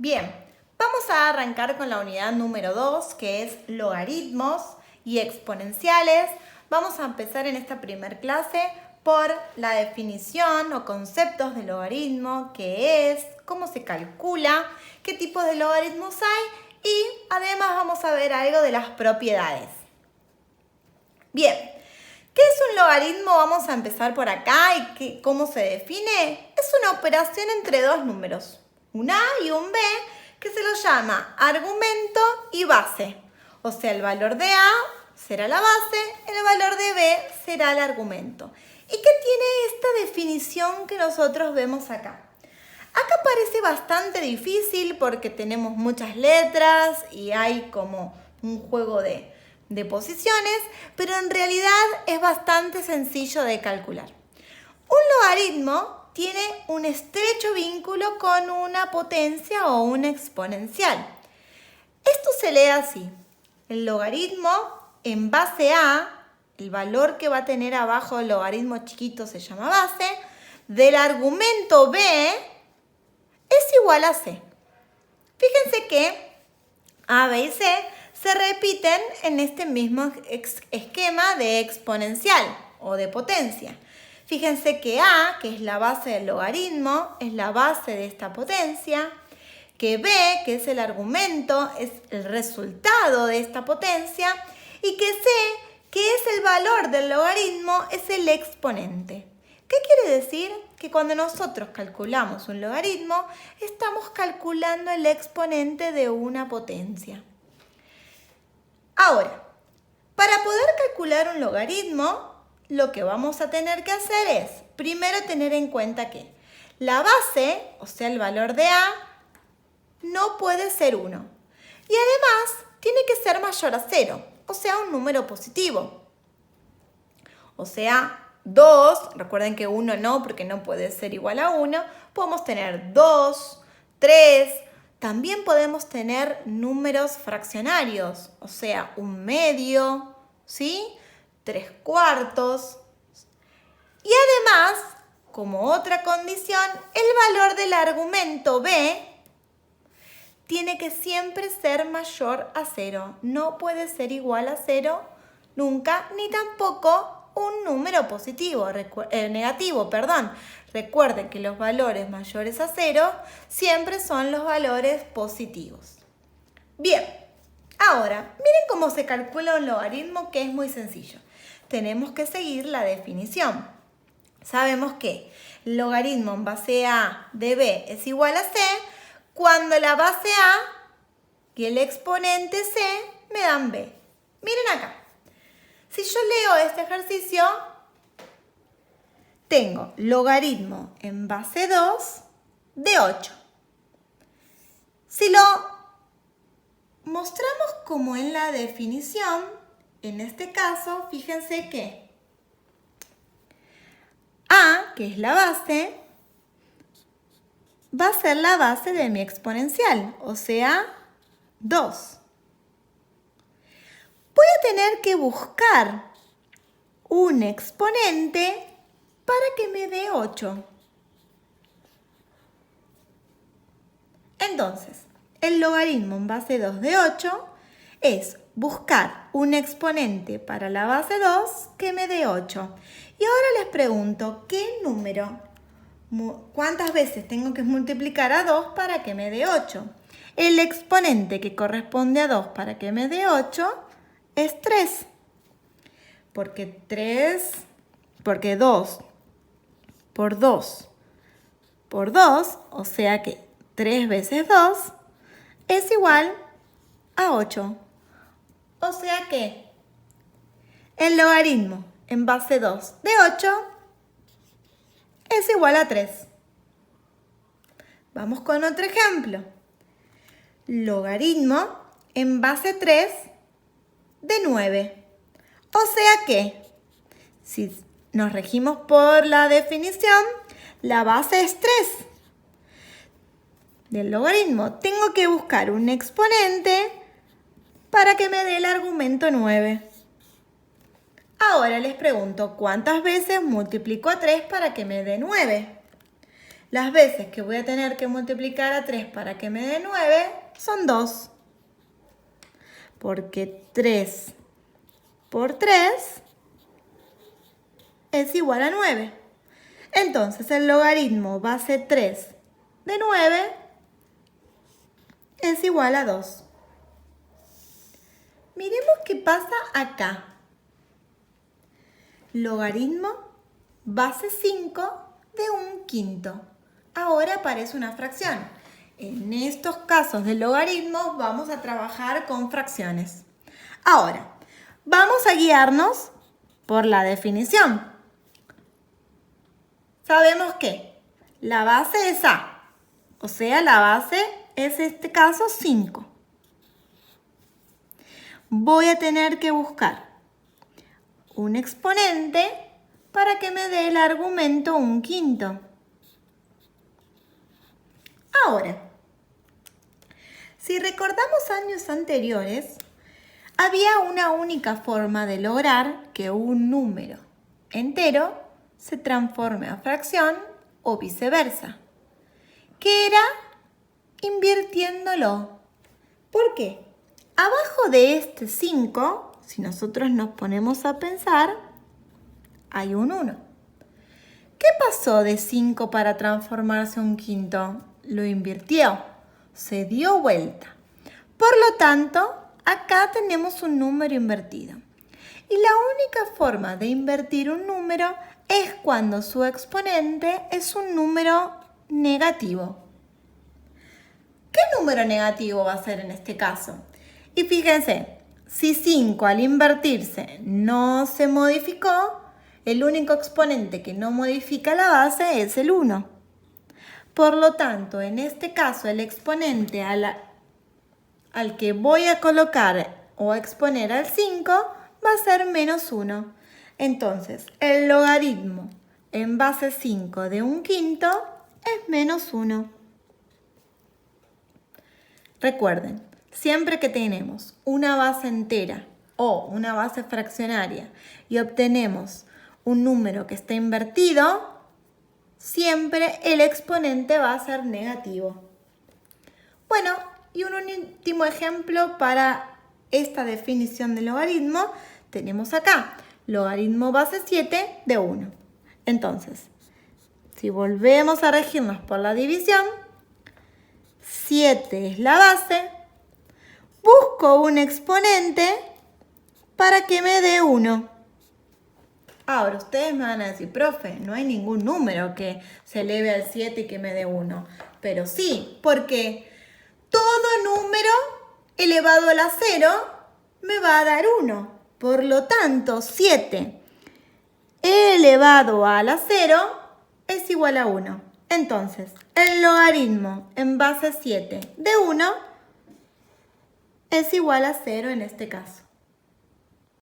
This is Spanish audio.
Bien, vamos a arrancar con la unidad número 2, que es logaritmos y exponenciales. Vamos a empezar en esta primer clase por la definición o conceptos de logaritmo, qué es, cómo se calcula, qué tipos de logaritmos hay y además vamos a ver algo de las propiedades. Bien, ¿qué es un logaritmo? Vamos a empezar por acá y ¿cómo se define? Es una operación entre dos números, un A y un B, que se lo llama argumento y base. O sea, el valor de A será la base, el valor de B será el argumento. ¿Y qué tiene esta definición que nosotros vemos acá? Acá parece bastante difícil porque tenemos muchas letras y hay como un juego de posiciones, pero en realidad es bastante sencillo de calcular. Un logaritmo tiene un estrecho vínculo con una potencia o una exponencial. Esto se lee así. El logaritmo en base A, el valor que va a tener abajo el logaritmo chiquito se llama base, del argumento B es igual a C. Fíjense que A, B y C se repiten en este mismo esquema de exponencial o de potencia. Fíjense que A, que es la base del logaritmo, es la base de esta potencia, que B, que es el argumento, es el resultado de esta potencia, y que C, que es el valor del logaritmo, es el exponente. ¿Qué quiere decir? Que cuando nosotros calculamos un logaritmo, estamos calculando el exponente de una potencia. Ahora, para poder calcular un logaritmo, lo que vamos a tener que hacer es, primero tener en cuenta que la base, o sea el valor de A, no puede ser 1. Y además, tiene que ser mayor a 0, o sea un número positivo. O sea, 2, recuerden que 1 no, porque no puede ser igual a 1, podemos tener 2, 3, también podemos tener números fraccionarios, o sea, 1/2, ¿sí? 3/4. Y además, como otra condición, el valor del argumento B tiene que siempre ser mayor a 0. No puede ser igual a 0 nunca, ni tampoco un número negativo. Recuerden que los valores mayores a 0 siempre son los valores positivos. Bien, ahora, miren cómo se calcula un logaritmo, que es muy sencillo. Tenemos que seguir la definición. Sabemos que el logaritmo en base A de B es igual a C cuando la base A y el exponente C me dan B. Miren acá. Si yo leo este ejercicio, tengo logaritmo en base 2 de 8. Si lo mostramos como en la definición, en este caso, fíjense que A, que es la base, va a ser la base de mi exponencial, o sea, 2. Voy a tener que buscar un exponente para que me dé 8. Entonces, el logaritmo en base 2 de 8 es buscar un exponente para la base 2 que me dé 8. Y ahora les pregunto, ¿qué número? ¿Cuántas veces tengo que multiplicar a 2 para que me dé 8? El exponente que corresponde a 2 para que me dé 8 es 3. Porque 2 por 2 por 2, o sea que 3 veces 2 es igual a 8. O sea que el logaritmo en base 2 de 8 es igual a 3. Vamos con otro ejemplo. Logaritmo en base 3 de 9. O sea que, si nos regimos por la definición, la base es 3. Del logaritmo tengo que buscar un exponente para que me dé el argumento 9. Ahora les pregunto, ¿cuántas veces multiplico a 3 para que me dé 9? Las veces que voy a tener que multiplicar a 3 para que me dé 9 son 2. Porque 3 por 3 es igual a 9. Entonces el logaritmo base 3 de 9 es igual a 2. Miremos qué pasa acá. Logaritmo base 5 de 1/5. Ahora aparece una fracción. En estos casos de logaritmos vamos a trabajar con fracciones. Ahora, vamos a guiarnos por la definición. Sabemos que la base es A, o sea, la base es en este caso 5. Voy a tener que buscar un exponente para que me dé el argumento 1/5. Ahora, si recordamos años anteriores, había una única forma de lograr que un número entero se transforme a fracción o viceversa, que era invirtiéndolo. ¿Por qué? Abajo de este 5, si nosotros nos ponemos a pensar, hay un 1. ¿Qué pasó de 5 para transformarse a 1/5? Lo invirtió, se dio vuelta. Por lo tanto, acá tenemos un número invertido. Y la única forma de invertir un número es cuando su exponente es un número negativo. ¿Qué número negativo va a ser en este caso? Y fíjense, si 5 al invertirse no se modificó, el único exponente que no modifica la base es el 1. Por lo tanto, en este caso, el exponente al que voy a colocar o a exponer al 5 va a ser menos 1. Entonces, el logaritmo en base 5 de 1/5 es menos 1. Recuerden, siempre que tenemos una base entera o una base fraccionaria y obtenemos un número que está invertido, siempre el exponente va a ser negativo. Bueno, y un último ejemplo para esta definición de logaritmo tenemos acá. Logaritmo base 7 de 1. Entonces, si volvemos a regirnos por la división, 7 es la base. Busco un exponente para que me dé 1. Ahora, ustedes me van a decir, profe, no hay ningún número que se eleve al 7 y que me dé 1. Pero sí, porque todo número elevado a la 0 me va a dar 1. Por lo tanto, 7 elevado a la 0 es igual a 1. Entonces, el logaritmo en base 7 de 1 es igual a 0 en este caso.